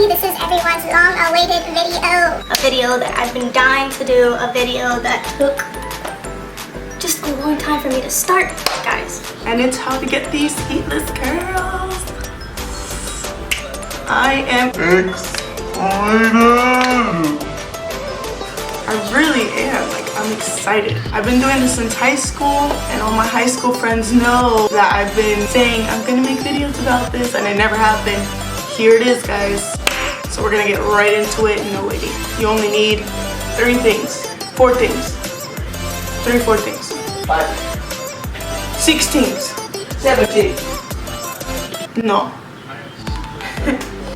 This is everyone's long-awaited video. A video that I've been dying to do. A video that took just a long time for me to start, guys. And it's how to get these heatless curls. I am excited. I really am. I'm excited. I've been doing this since high school, and all my high school friends know that I've been saying I'm gonna make videos about this, and I never have been. Here it is, guys. So we're gonna get right into it. No waiting. You only need 4 things. 4 things. 5. 16. 17. No.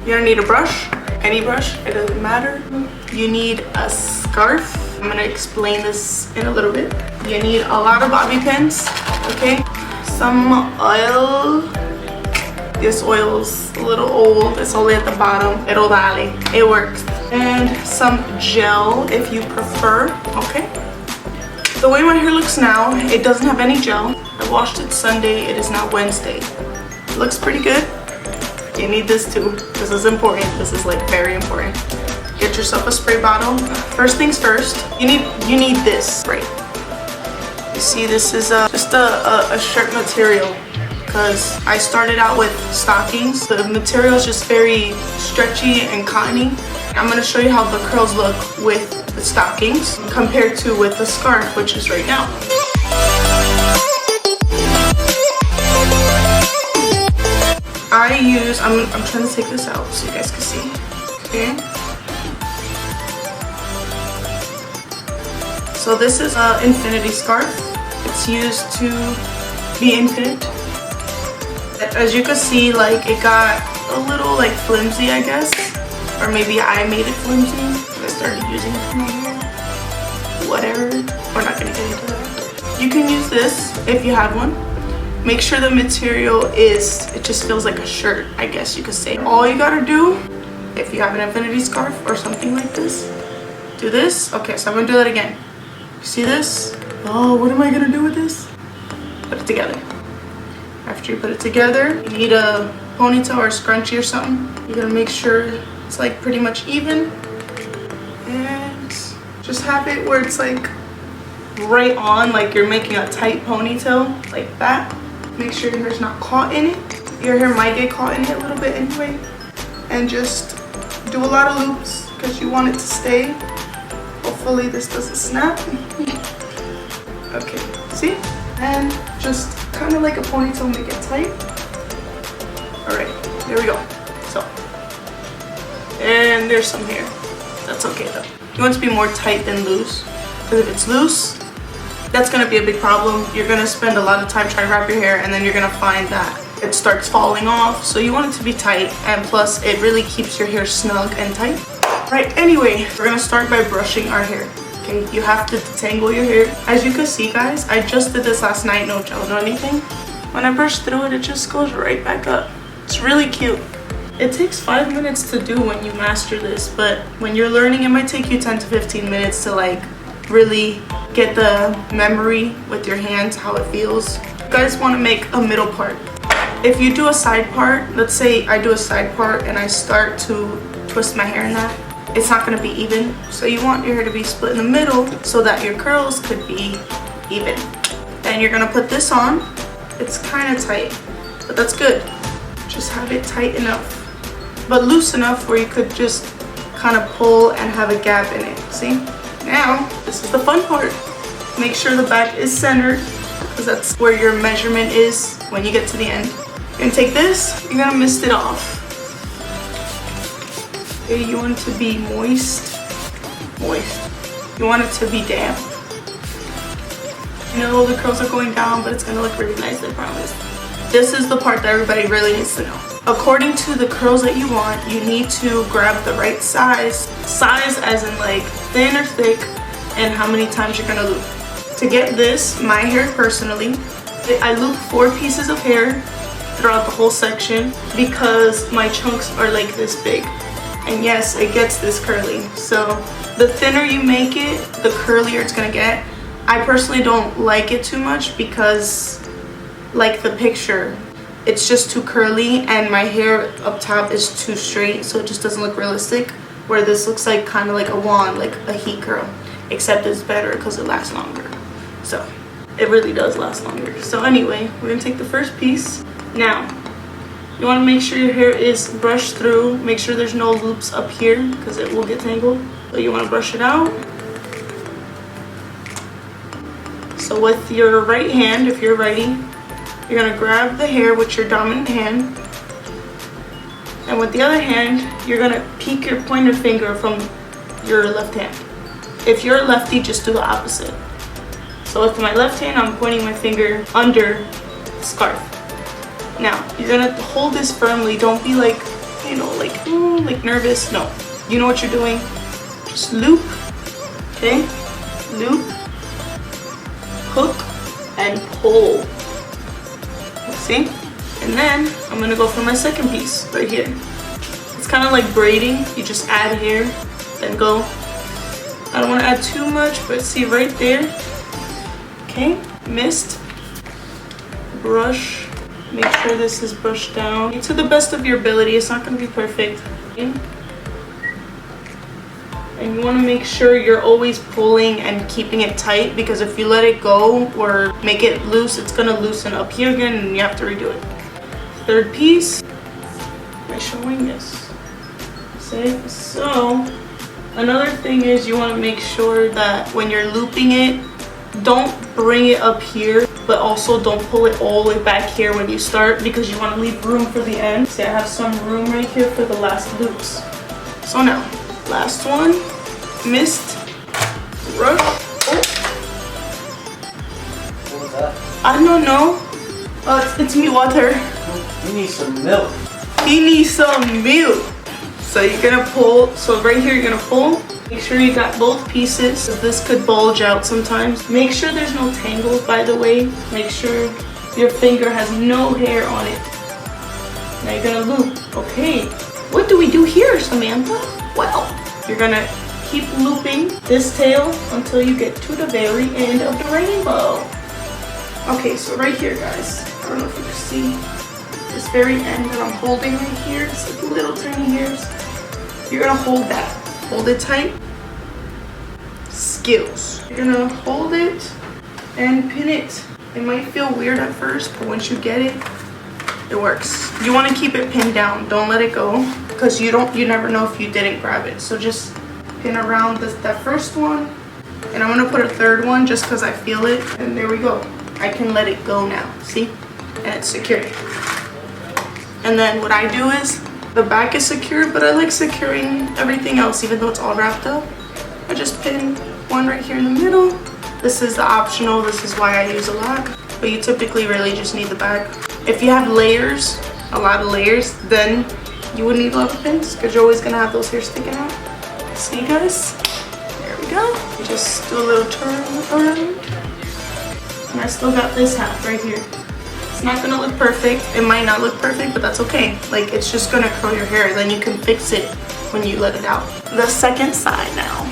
You're gonna need a brush. Any brush, it doesn't matter. You need a scarf. I'm gonna explain this in a little bit. You need a lot of bobby pins, okay? Some oil. This oil's a little old. It's only at the bottom. It'll dale. It works. And some gel if you prefer, okay? The way my hair looks now, it doesn't have any gel. I washed it Sunday. It is now Wednesday. It looks pretty good. You need this too. This is important. This is very important. Get yourself a spray bottle. First things first, you need this spray. You see, this is just a shirt material, because I started out with stockings. The material is just very stretchy and cottony. I'm going to show you how the curls look with the stockings compared to with the scarf, which is right now. I'm trying to take this out so you guys can see. Okay. So this is an infinity scarf. It's used to be infinite. As you can see, it got a little flimsy, I guess, or maybe I made it flimsy. I started using it for my hair. Whatever. We're not gonna get into that. You can use this if you had one. Make sure the material it just feels like a shirt, I guess you could say. All you gotta do, if you have an infinity scarf or something like this, do this. Okay, so I'm gonna do that again. You see this? Oh, what am I gonna do with this? Put it together. After you put it together, you need a ponytail or a scrunchie or something. You're gonna make sure it's pretty much even. And just have it where it's right on, you're making a tight ponytail, like that. Make sure your hair's not caught in it. Your hair might get caught in it a little bit anyway. And just do a lot of loops because you want it to stay. Hopefully this doesn't snap. Okay, see? And just kind of like a ponytail, make it tight. Alright, there we go. So, and there's some hair. That's okay though. You want it to be more tight than loose, because if it's loose, that's going to be a big problem. You're going to spend a lot of time trying to wrap your hair, and then you're going to find that it starts falling off. So you want it to be tight, and plus it really keeps your hair snug and tight. Right, anyway, we're going to start by brushing our hair. Okay, you have to detangle your hair. As you can see, guys, I just did this last night, no gel, no anything. When I brush through it, it just goes right back up. It's really cute. It takes 5 minutes to do when you master this, but when you're learning, it might take you 10 to 15 minutes to really get the memory with your hands, how it feels. You guys want to make a middle part. If you do a side part, let's say I do a side part and I start to twist my hair in that, it's not going to be even. So you want your hair to be split in the middle so that your curls could be even. Then you're going to put this on. It's kind of tight, but that's good. Just have it tight enough, but loose enough where you could just kind of pull and have a gap in it. See? Now, this is the fun part. Make sure the back is centered, because that's where your measurement is when you get to the end. You're going to take this, you're going to mist it off. Okay, you want it to be moist. You want it to be damp. You know the curls are going down, but it's going to look really nice, I promise. This is the part that everybody really needs to know. According to the curls that you want, you need to grab the right size. Size as in thin or thick, and how many times you're gonna loop. To get this, my hair personally, I loop 4 pieces of hair throughout the whole section because my chunks are like this big. And yes, it gets this curly. So the thinner you make it, the curlier it's gonna get. I personally don't like it too much because, like the picture, it's just too curly and my hair up top is too straight, so it just doesn't look realistic. Where this looks like kind of like a wand, like a heat curl, except it's better because it lasts longer. So it really does last longer. So anyway, we're gonna take the first piece. Now, you want to make sure your hair is brushed through. Make sure there's no loops up here because it will get tangled. So you want to brush it out. So with your right hand, if you're righty, you're going to grab the hair with your dominant hand. And with the other hand, you're going to peek your pointer finger from your left hand. If you're a lefty, just do the opposite. So with my left hand, I'm pointing my finger under the scarf. Now, you're going to hold this firmly. Don't be like, you know, like nervous. No. You know what you're doing. Just loop. Okay? Loop. Hook. And pull. See? And then I'm gonna go for my second piece right here. It's kind of like braiding. You just add hair, then go. I don't want to add too much, but see right there. Okay, mist. Brush. Make sure this is brushed down to the best of your ability. It's not gonna be perfect. Okay? And you want to make sure you're always pulling and keeping it tight, because if you let it go or make it loose, it's gonna loosen up here again and you have to redo it. Third piece. Am I showing this? See? So another thing is you want to make sure that when you're looping it, don't bring it up here, but also don't pull it all the way back here when you start, because you want to leave room for the end. See, I have some room right here for the last loops. So now, last one, mist, brush. Oh. What was that? I don't know. It's me water. You need some milk. He needs some milk. So you're gonna pull. So right here, you're gonna pull. Make sure you got both pieces. This could bulge out sometimes. Make sure there's no tangles, by the way. Make sure your finger has no hair on it. Now you're gonna loop. Okay. What do we do here, Samantha? Well, you're gonna keep looping this tail until you get to the very end of the rainbow. Okay, so right here, guys. I don't know if you can see this very end that I'm holding right here. It's like little tiny hairs. You're gonna hold that. Hold it tight. Skills. You're gonna hold it and pin it. It might feel weird at first, but once you get it, it works. You want to keep it pinned down. Don't let it go, because you never know if you didn't grab it. So just pin around that first one, and I'm gonna put a third one just because I feel it. And there we go. I can let it go now. See? And it's secure. And then what I do is, the back is secure, but I like securing everything else, even though it's all wrapped up. I just pin one right here in the middle. This is the optional. This is why I use a lot. But you typically really just need the back. If you have layers, a lot of layers, then you would need a lot of pins, because you're always gonna have those hairs sticking out. See, guys? There we go. Just do a little turn around. And I still got this half right here. It's not gonna look perfect. It might not look perfect, but that's okay. Like, it's just gonna curl your hair. Then you can fix it when you let it out. The second side now.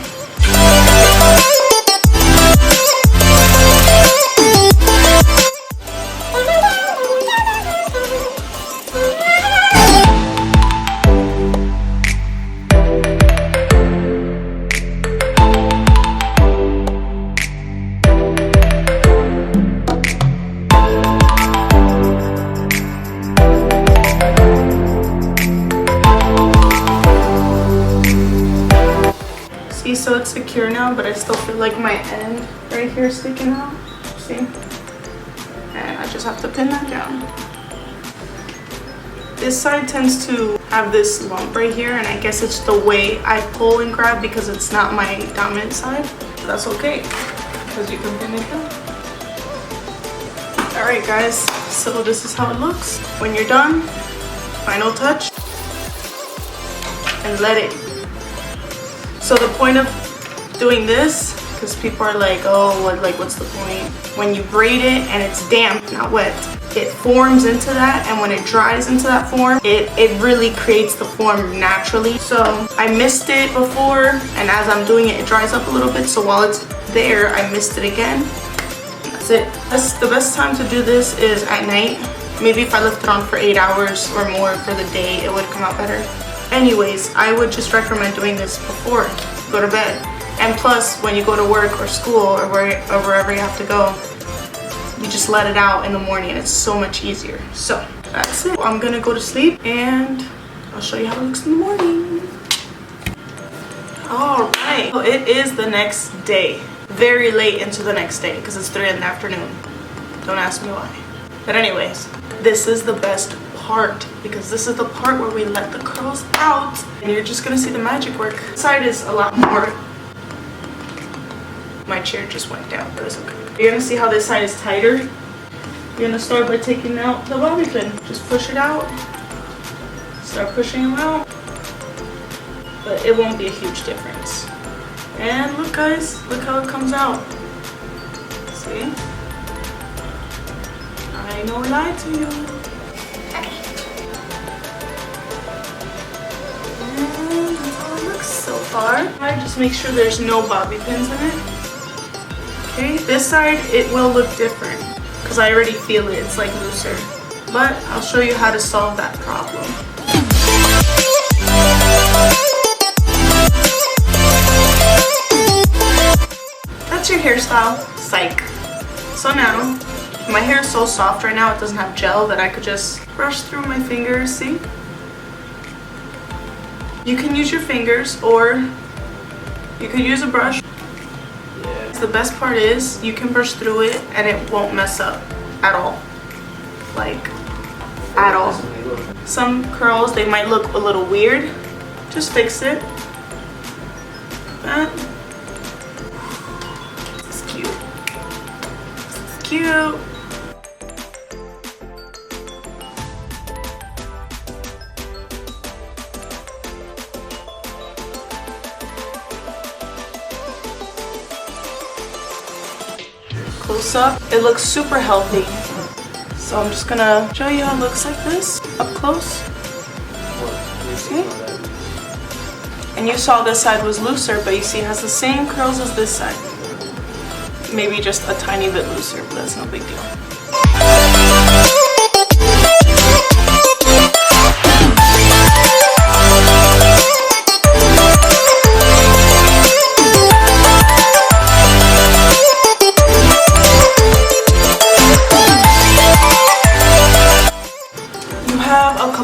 See, so it's secure now, but I still feel like my end right here is sticking out. See? And I just have to pin that down. This side tends to have this lump right here, and I guess it's the way I pull and grab because it's not my dominant side. But that's okay, because you can pin it down. Alright guys, so this is how it looks. When you're done, final touch, and let it. So the point of doing this, because people are like, oh, what's the point? When you braid it and it's damp, not wet, it forms into that, and when it dries into that form, it really creates the form naturally. So I missed it before, and as I'm doing it, it dries up a little bit. So while it's there, I missed it again. That's it. The best time to do this is at night. Maybe if I left it on for 8 hours or more for the day, it would come out better. Anyways, I would just recommend doing this before you go to bed. And plus, when you go to work or school or wherever you have to go, you just let it out in the morning and it's so much easier. So that's it. I'm gonna go to sleep and I'll show you how it looks in the morning. All right, so it is the next day. Very late into the next day because it's 3 in the afternoon. Don't ask me why. But anyways, this is the best part because this is the part where we let the curls out and you're just gonna see the magic work. This side is a lot more. My chair just went down, but it's okay. You're gonna see how this side is tighter. You're gonna start by taking out the bobby pin. Just push it out. Start pushing them out. But it won't be a huge difference. And look guys, look how it comes out. See? I no lie to you. Okay. And that's how it looks so far. I just make sure there's no bobby pins in it. Okay, this side, it will look different because I already feel it, it's like looser. But I'll show you how to solve that problem. That's your hairstyle, psych. So now, my hair is so soft right now, it doesn't have gel that I could just brush through my fingers, see? You can use your fingers or you could use a brush. The best part is you can brush through it and it won't mess up at all. Like, at all. Some curls, they might look a little weird. Just fix it. That. This is cute. This is cute. Close up, it looks super healthy. So I'm just gonna show you how it looks like this, up close. See? And you saw this side was looser, but you see it has the same curls as this side. Maybe just a tiny bit looser, but that's no big deal.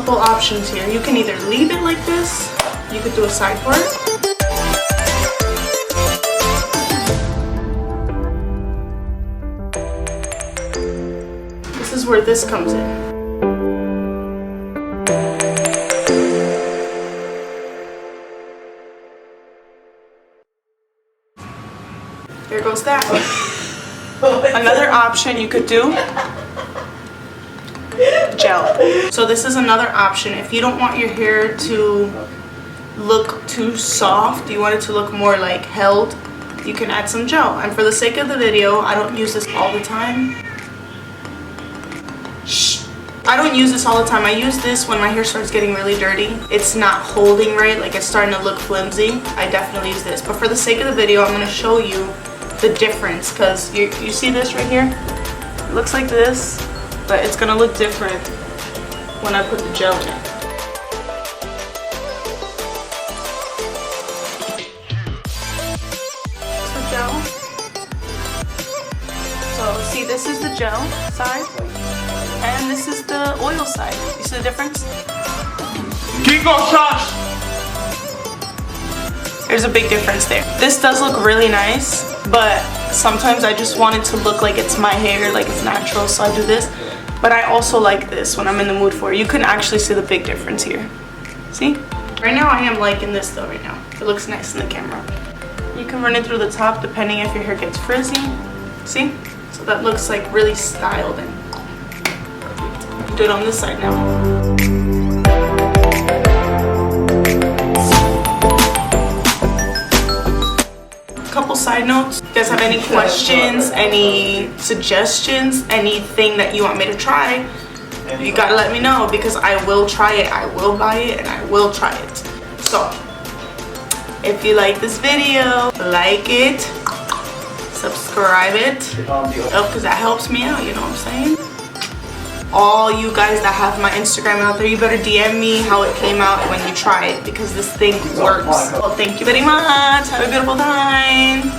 Options here. You can either leave it like this, you could do a side part. This is where this comes in. There goes that. Another option you could do, gel. So this is another option. If you don't want your hair to look too soft, you want it to look more like held, you can add some gel. And for the sake of the video, I don't use this all the time. I don't use this all the time. I use this when my hair starts getting really dirty. It's not holding right, like it's starting to look flimsy. I definitely use this. But for the sake of the video, I'm going to show you the difference because you see this right here? It looks like this. But it's gonna look different when I put the gel in it. The gel. So see, this is the gel side, and this is the oil side. You see the difference? Kiko Shush! There's a big difference there. This does look really nice, but sometimes I just want it to look like it's my hair, like it's natural, so I do this. But I also like this when I'm in the mood for it. You can actually see the big difference here. See? Right now I am liking this though right now. It looks nice in the camera. You can run it through the top depending if your hair gets frizzy. See? So that looks like really styled and perfect. Do it on this side now. side notes. If you guys have any questions, any suggestions, anything that you want me to try, you gotta let me know, because I will try it, I will buy it, and I will try it. So if you like this video, like it, subscribe it, because that helps me out, you know what I'm saying? All you guys that have my Instagram out there, you better DM me how it came out when you try it, because this thing works. Well, thank you very much. Have a beautiful time.